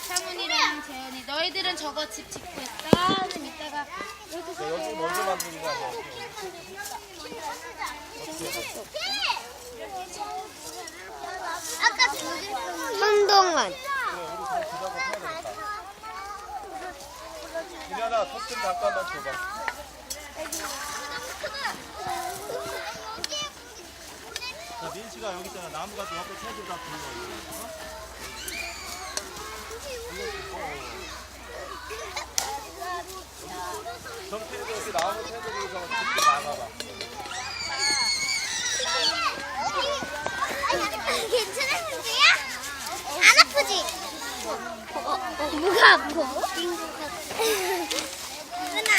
상훈이랑 재현이 너희들은 저거 집 짓고 있어. 좀 이따가 여기 먼저 만드는 거 아니야? 아까 한동안 민현아, 턱좀 잠깐만 줘봐. 자, 민씨가 여기 있잖아. 나무 가지고 옆에 채들 다 부는 거. 정태도 여기 나무 채들이 좀 깊게 나가봐. 괜찮은 문제야? 안 아프지? 뭐가 아파? 은아